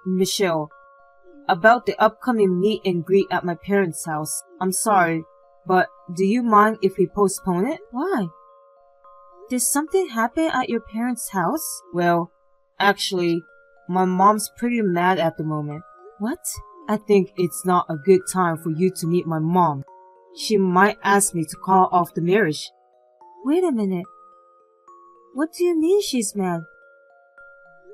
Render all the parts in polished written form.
Michelle, about the upcoming meet and greet at my parents' house. I'm sorry, but do you mind if we postpone it? Why? Did something happen at your parents' house? Well, actually, my mom's pretty mad at the moment. What? I think it's not a good time for you to meet my mom. She might ask me to call off the marriage. Wait a minute. What do you mean she's mad?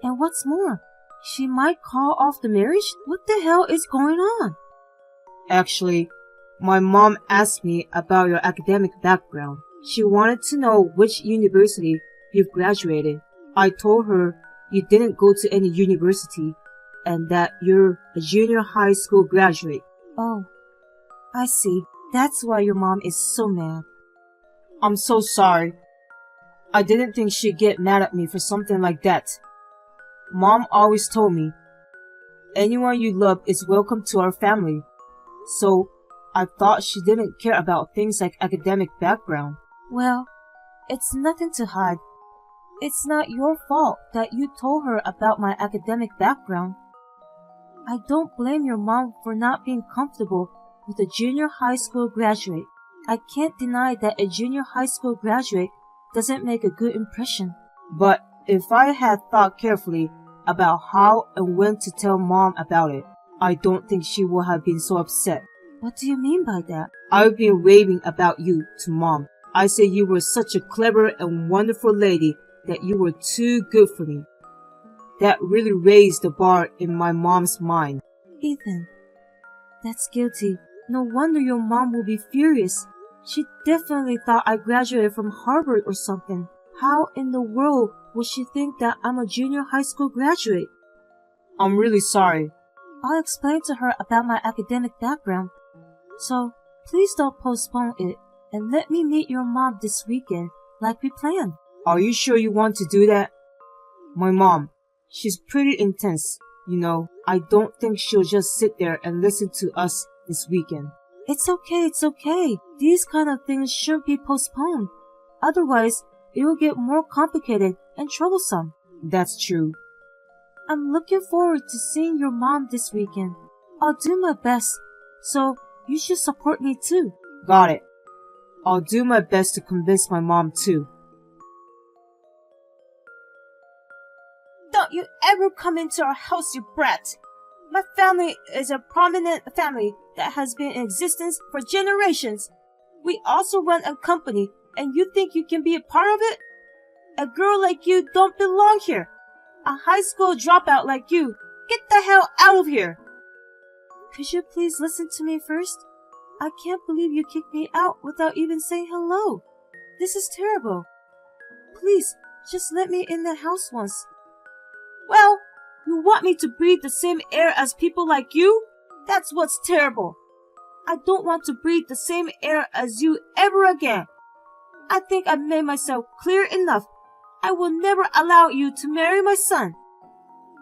And what's more, she might call off the marriage? What the hell is going on? Actually, my mom asked me about your academic background. She wanted to know which university you've graduated. I told her you didn't go to any university and that you're a junior high school graduate. Oh, I see. That's why your mom is so mad. I'm so sorry. I didn't think she'd get mad at me for something like that. Mom always told me, anyone you love is welcome to our family. So, I thought she didn't care about things like academic background. Well, it's nothing to hide. It's not your fault that you told her about my academic background. I don't blame your mom for not being comfortable with a junior high school graduate. I can't deny that a junior high school graduate doesn't make a good impression. But if I had thought carefully about how and when to tell Mom about it, I don't think she would have been so upset. What do you mean by that? I've been raving about you to Mom. I said you were such a clever and wonderful lady that you were too good for me. That really raised the bar in my mom's mind. Ethan, that's guilty. No wonder your mom will be furious. She definitely thought I graduated from Harvard or something. How in the world would she think that I'm a junior high school graduate? I'm really sorry. I'll explain to her about my academic background. So, please don't postpone it and let me meet your mom this weekend like we planned. Are you sure you want to do that? My mom, she's pretty intense. You know, I don't think she'll just sit there and listen to us this weekend. It's okay. These kind of things shouldn't be postponed. Otherwise, it will get more complicated and troublesome. That's true. I'm looking forward to seeing your mom this weekend. I'll do my best, so you should support me too. Got it. I'll do my best to convince my mom too. Don't you ever come into our house, you brat! My family is a prominent family that has been in existence for generations. We also run a company, and you think you can be a part of it? A girl like you don't belong here. A high school dropout like you, get the hell out of here! Could you please listen to me first? I can't believe you kicked me out without even saying hello. This is terrible. Please, just let me in the house once. Well, you want me to breathe the same air as people like you? That's what's terrible. I don't want to breathe the same air as you ever again. I think I've made myself clear enough. I will never allow you to marry my son.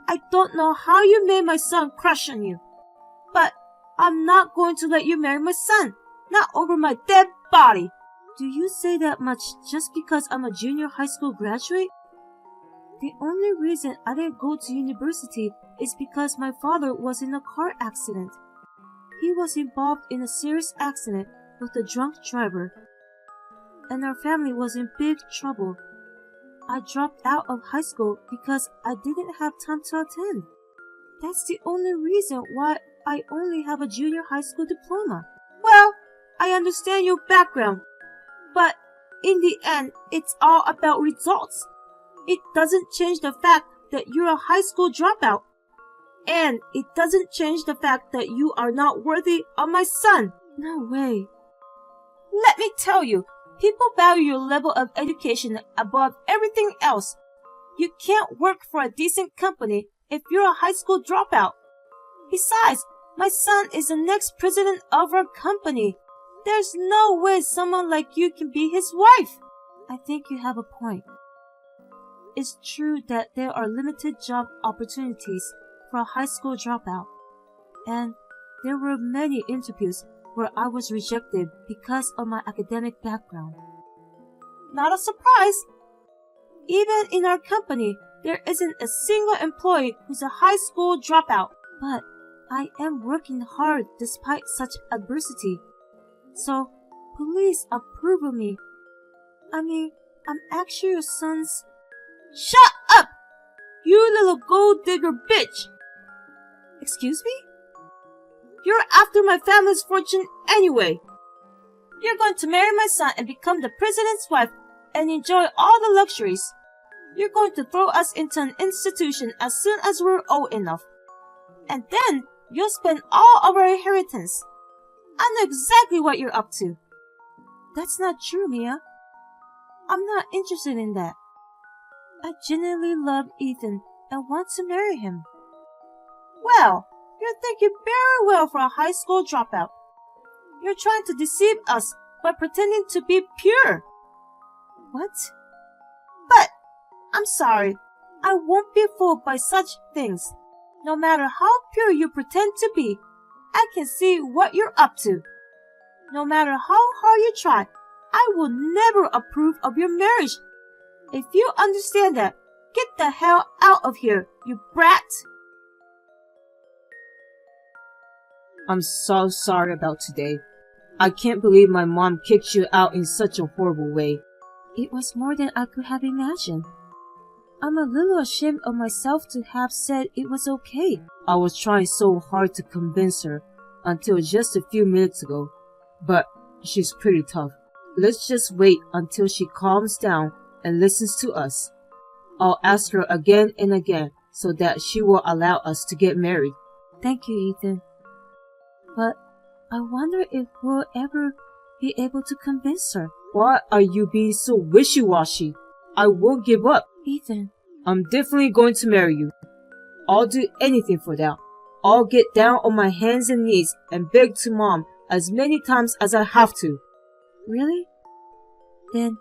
I don't know how you made my son crush on you, but I'm not going to let you marry my son, not over my dead body. Do you say that much just because I'm a junior high school graduate? The only reason I didn't go to university is because my father was in a car accident. He was involved in a serious accident with a drunk driver, and our family was in big trouble. I dropped out of high school because I didn't have time to attend. That's the only reason why I only have a junior high school diploma. Well, I understand your background, but in the end, it's all about results. It doesn't change the fact that you're a high school dropout. And it doesn't change the fact that you are not worthy of my son. No way. Let me tell you, people value your level of education above everything else. You can't work for a decent company if you're a high school dropout. Besides, my son is the next president of our company. There's no way someone like you can be his wife. I think you have a point. It's true that there are limited job opportunities for a high school dropout, and there were many interviews where I was rejected because of my academic background. Not a surprise! Even in our company, There isn't a single employee who's a high school dropout. But I am working hard despite such adversity. So, please approve of me. I mean, I'm actually your son's... Shut up! You little gold digger bitch! Excuse me? You're after my family's fortune anyway. You're going to marry my son and become the president's wife and enjoy all the luxuries. You're going to throw us into an institution as soon as we're old enough. And then you'll spend all of our inheritance. I know exactly what you're up to. That's not true, Mia. I'm not interested in that. I genuinely love Ethan and want to marry him. Well, you're thinking very well for a high school dropout. You're trying to deceive us by pretending to be pure. What? But, I'm sorry, I won't be fooled by such things. No matter how pure you pretend to be, I can see what you're up to. No matter how hard you try, I will never approve of your marriage. If you understand that, get the hell out of here, you brat! I'm so sorry about today. I can't believe my mom kicked you out in such a horrible way. It was more than I could have imagined. I'm a little ashamed of myself to have said it was okay. I was trying so hard to convince her until just a few minutes ago, but she's pretty tough. Let's just wait until she calms down and listens to us. I'll ask her again and again so that she will allow us to get married. Thank you, Ethan. But I wonder if we'll ever be able to convince her. Why are you being so wishy-washy? I won't give up. Ethan. I'm definitely going to marry you. I'll do anything for that. I'll get down on my hands and knees and beg to Mom as many times as I have to. Really? Then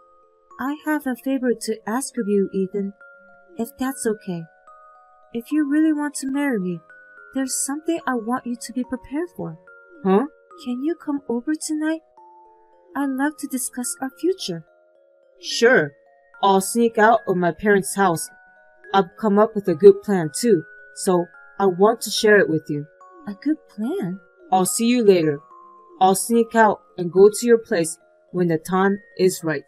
I have a favor to ask of you, Ethan, if that's okay. If you really want to marry me, there's something I want you to be prepared for. Huh? Can you come over tonight? I'd love to discuss our future. Sure. I'll sneak out of my parents' house. I've come up with a good plan too, so I want to share it with you. A good plan? I'll see you later. I'll sneak out and go to your place when the time is right.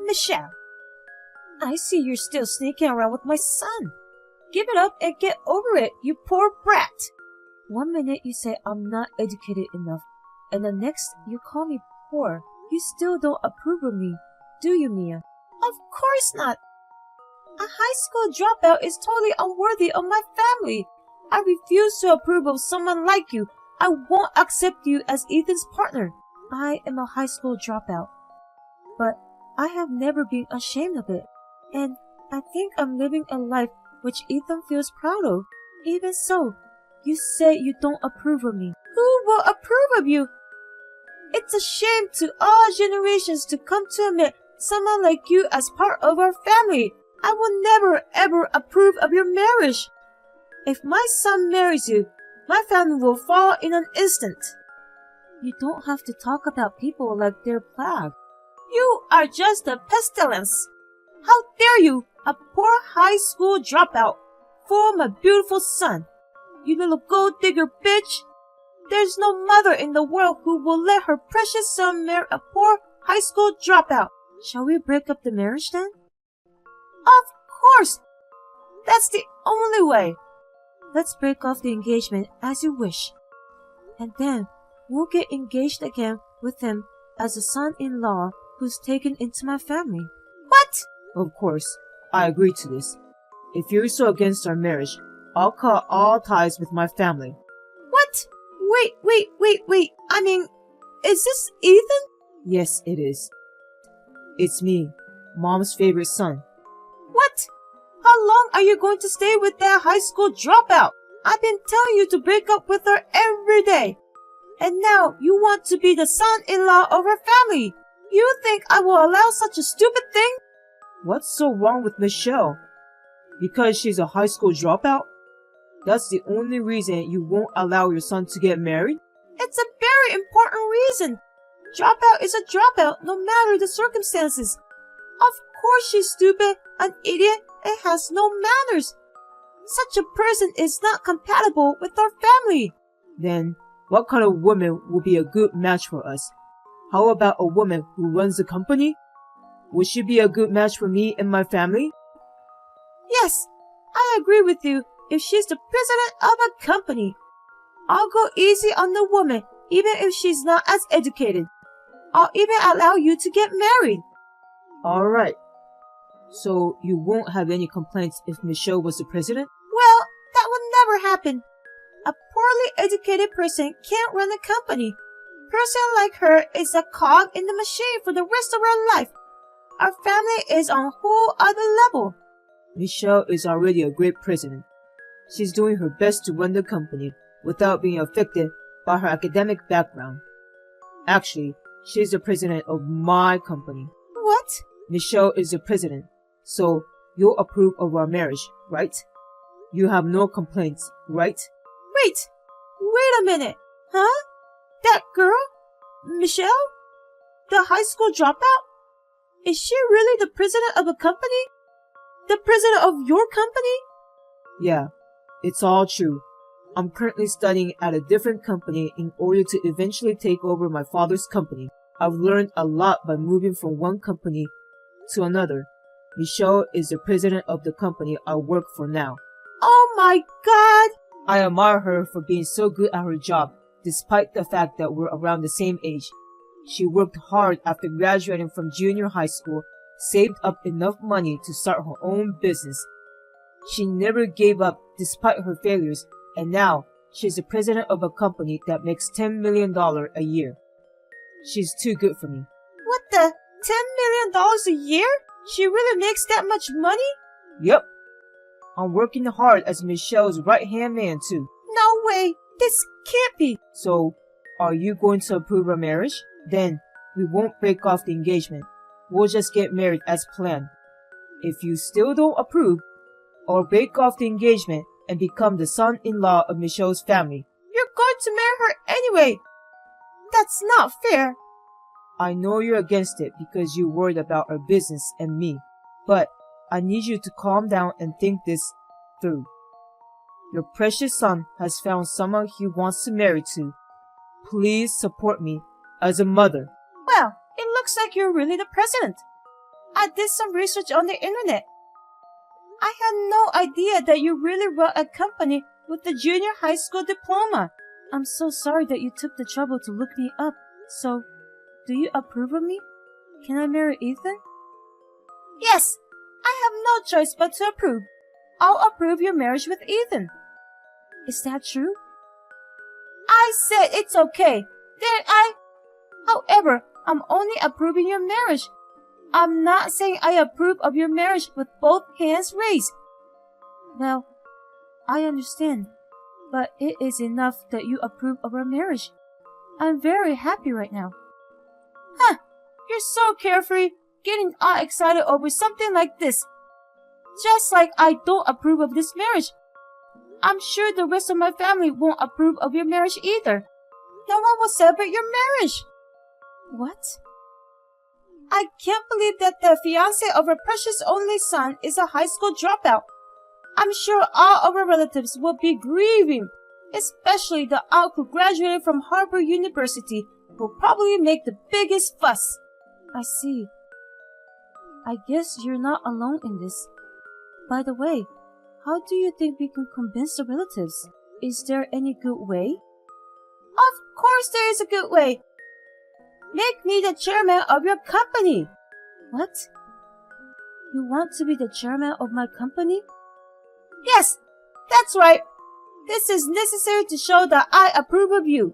Michelle, I see you're still sneaking around with my son. Give it up and get over it, you poor brat. One minute you say I'm not educated enough, and the next you call me poor. You still don't approve of me, do you, Mia? Of course not. A high school dropout is totally unworthy of my family. I refuse to approve of someone like you. I won't accept you as Ethan's partner. I am a high school dropout, but I have never been ashamed of it, and I think I'm living a life which Ethan feels proud of. Even so, you say you don't approve of me. Who will approve of you? It's a shame to all generations to come to admit someone like you as part of our family. I will never ever approve of your marriage. If my son marries you, my family will fall in an instant. You don't have to talk about people like they're plague. You are just a pestilence. How dare you, a poor high school dropout, fool my beautiful son. You little gold digger bitch. There's no mother in the world who will let her precious son marry a poor high school dropout. Shall we break up the marriage then? Of course! That's the only way. Let's break off the engagement as you wish. And then we'll get engaged again with him as a son-in-law who's taken into my family. What? Of course, I agree to this. If you're so against our marriage, I'll cut all ties with my family. What? Wait. I mean, is this Ethan? Yes, it is. It's me, Mom's favorite son. What? How long are you going to stay with that high school dropout? I've been telling you to break up with her every day. And now you want to be the son-in-law of her family. You think I will allow such a stupid thing? What's so wrong with Michelle? Because she's a high school dropout? That's the only reason you won't allow your son to get married? It's a very important reason. Dropout is a dropout no matter the circumstances. Of course she's stupid, an idiot, and has no manners. Such a person is not compatible with our family. Then, what kind of woman will be a good match for us? How about a woman who runs the company? Would she be a good match for me and my family? Yes, I agree with you if she's the president of a company. I'll go easy on the woman, even if she's not as educated. I'll even allow you to get married. Alright. So you won't have any complaints if Michelle was the president? Well, that would never happen. A poorly educated person can't run a company. A person like her is a cog in the machine for the rest of her life. Our family is on a whole other level. Michelle is already a great president. She's doing her best to run the company without being affected by her academic background. Actually, she's the president of my company. What? Michelle is the president, so you'll approve of our marriage, right? You have no complaints, right? Wait a minute. Huh? That girl? Michelle? The high school dropout? Is she really the president of a company? The president of your company? Yeah, it's all true. I'm currently studying at a different company in order to eventually take over my father's company. I've learned a lot by moving from one company to another. Michelle is the president of the company I work for now. Oh my God! I admire her for being so good at her job, despite the fact that we're around the same age. She worked hard after graduating from junior high school, saved up enough money to start her own business. She never gave up despite her failures, and now she's the president of a company that makes $10 million a year. She's too good for me. What the? $10 million a year? She really makes that much money? Yep. I'm working hard as Michelle's right-hand man, too. No way! This can't be! So, are you going to approve our marriage? Then, we won't break off the engagement. We'll just get married as planned. If you still don't approve, or break off the engagement and become the son-in-law of Michelle's family. You're going to marry her anyway! That's not fair! I know you're against it because you're worried about our business and me, but I need you to calm down and think this through. Your precious son has found someone he wants to marry to. Please support me as a mother. Well, it looks like you're really the president. I did some research on the internet. I had no idea that you really run a company with a junior high school diploma. I'm so sorry that you took the trouble to look me up. So, do you approve of me? Can I marry Ethan? Yes, I have no choice but to approve. I'll approve your marriage with Ethan. Is that true? I said it's okay. Didn't I? However, I'm only approving your marriage. I'm not saying I approve of your marriage with both hands raised. Well, I understand, but it is enough that you approve of our marriage. I'm very happy right now. Huh, you're so carefree, getting all excited over something like this. Just like I don't approve of this marriage. I'm sure the rest of my family won't approve of your marriage either. No one will celebrate your marriage. What? I can't believe that the fiancé of our precious only son is a high school dropout. I'm sure all of our relatives will be grieving, especially the aunt who graduated from Harvard University will probably make the biggest fuss. I see. I guess you're not alone in this. By the way, how do you think we can convince the relatives? Is there any good way? Of course there is a good way. Make me the chairman of your company. What? You want to be the chairman of my company? Yes, that's right. This is necessary to show that I approve of you.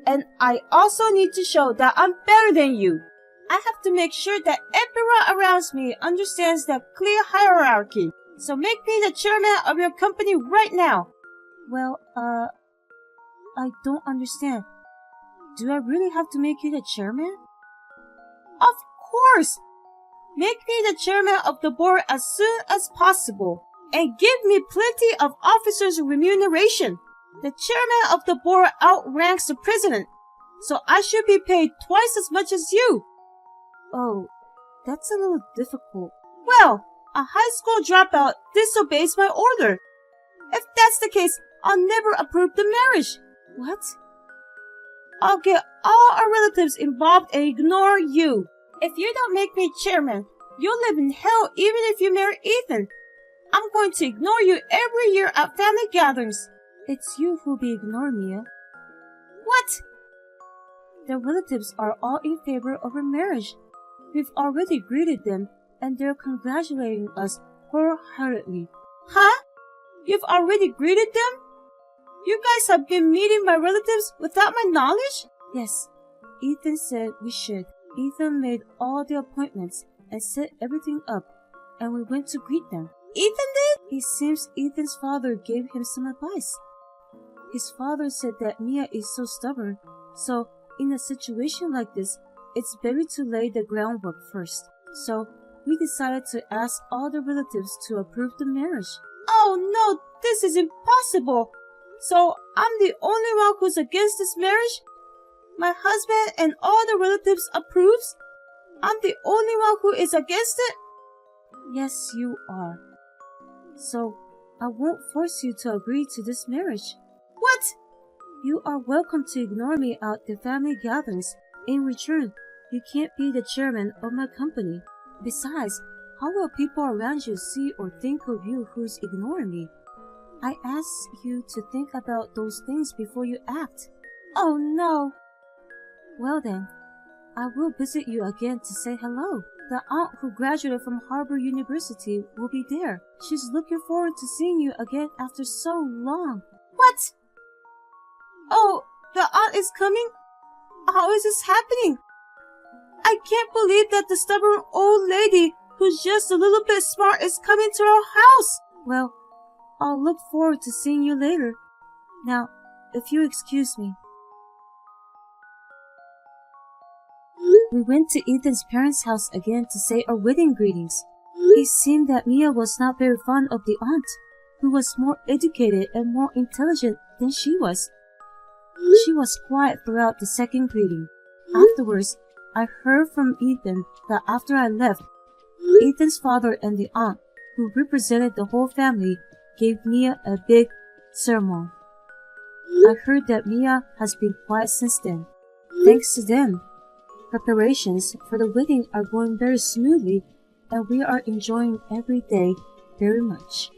And I also need to show that I'm better than you. I have to make sure that everyone around me understands the clear hierarchy. So make me the chairman of your company right now. Well, I don't understand. Do I really have to make you the chairman? Of course! Make me the chairman of the board as soon as possible. And give me plenty of officers' remuneration. The chairman of the board outranks the president. So I should be paid twice as much as you. Oh, That's a little difficult. Well, a high school dropout disobeys my order. If that's the case, I'll never approve the marriage. What? I'll get all our relatives involved and ignore you. If you don't make me chairman, you'll live in hell even if you marry Ethan. I'm going to ignore you every year at family gatherings. It's you who'll be ignored, Mia. What? The relatives are all in favor of our marriage. We've already greeted them, and they're congratulating us wholeheartedly. Huh? You've already greeted them? You guys have been meeting my relatives without my knowledge? Yes. Ethan said we should. Ethan made all the appointments and set everything up, and we went to greet them. Ethan did? It seems Ethan's father gave him some advice. His father said that Mia is so stubborn, so in a situation like this, it's better to lay the groundwork first. So we decided to ask all the relatives to approve the marriage. Oh no, this is impossible! So I'm the only one who's against this marriage? My husband and all the relatives approves? I'm the only one who is against it? Yes, you are. So I won't force you to agree to this marriage. What? You are welcome to ignore me at the family gatherings. In return, you can't be the chairman of my company. Besides, how will people around you see or think of you who's ignoring me? I ask you to think about those things before you act. Oh no! Well then, I will visit you again to say hello. The aunt who graduated from Harvard University will be there. She's looking forward to seeing you again after so long. What? Oh, the aunt is coming? How is this happening? I can't believe that the stubborn old lady who's just a little bit smart is coming to our house. Well, I'll look forward to seeing you later. Now, if you excuse me. We went to Ethan's parents' house again to say our wedding greetings. It seemed that Mia was not very fond of the aunt, who was more educated and more intelligent than she was. She was quiet throughout the second greeting. Afterwards, I heard from Ethan that after I left, Ethan's father and the aunt, who represented the whole family, gave Mia a big sermon. I heard that Mia has been quiet since then. Thanks to them, preparations for the wedding are going very smoothly, and we are enjoying every day very much.